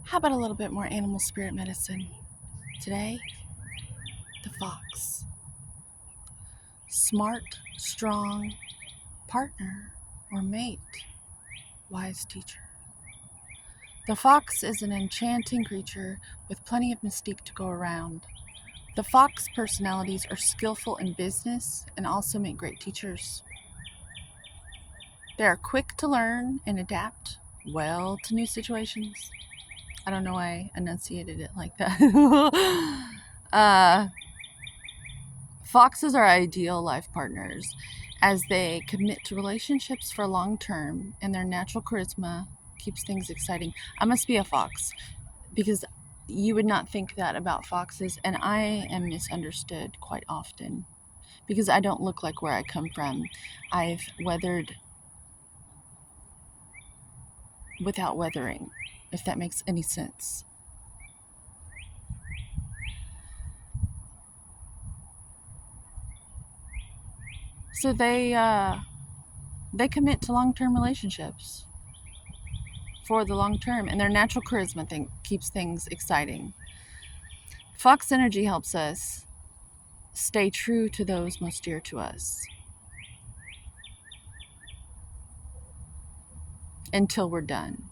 How about a little bit more animal spirit medicine? Today, the fox. Smart, strong, partner or mate, wise teacher. The fox is an enchanting creature with plenty of mystique to go around. The fox personalities are skillful in business and also make great teachers. They are quick to learn and adapt well to new situations. I don't know why I enunciated it like that. Foxes are ideal life partners as they commit to relationships for long term, and their natural charisma keeps things exciting. I must be a fox because you would not think that about foxes, and I am misunderstood quite often because I don't look like where I come from. I've weathered without weathering, if that makes any sense. So they commit to long-term relationships for the long term, and their natural charisma keeps things exciting. Fox energy helps us stay true to those most dear to us until we're done.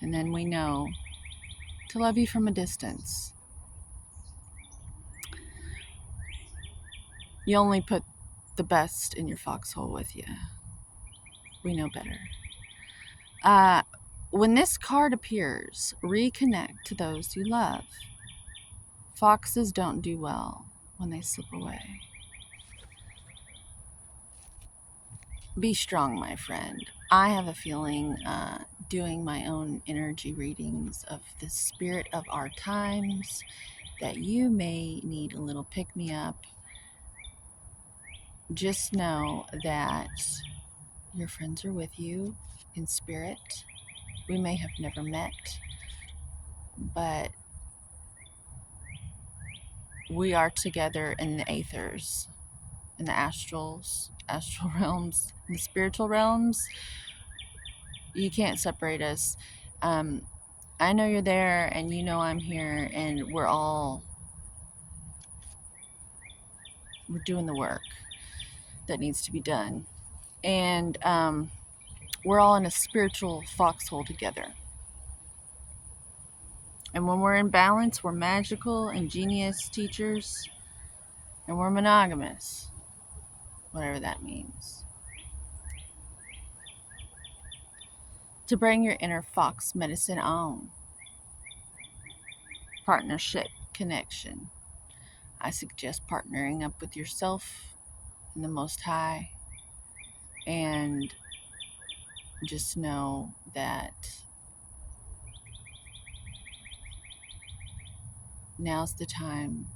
And then we know to love you from a distance. You only put the best in your foxhole with you. We know better. When this card appears, reconnect to those you love. Foxes don't do well when they slip away. Be strong, my friend. I have a feeling doing my own energy readings of the spirit of our times that you may need a little pick me up. Just know that your friends are with you in spirit. We may have never met, but we are together in the aethers, in the astral realms, in the spiritual realms. You can't separate us. I know you're there, and you know I'm here, and we're doing the work that needs to be done. And we're all in a spiritual foxhole together. And when we're in balance, we're magical and genius teachers, and we're monogamous, whatever that means. To bring your inner fox medicine on, partnership connection. I suggest partnering up with yourself and the Most High, and just know that now's the time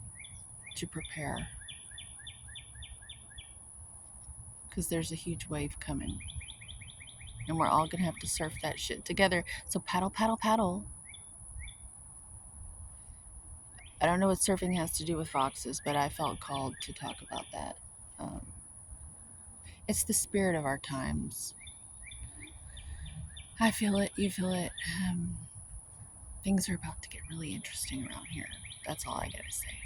to prepare, because there's a huge wave coming, and we're all gonna have to surf that shit together. So paddle, paddle, paddle. I don't know what surfing has to do with foxes, but I felt called to talk about that. Um, it's the spirit of our times. I feel it, you feel it. Things are about to get really interesting around here. That's all I gotta say.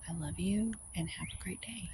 I love you and have a great day.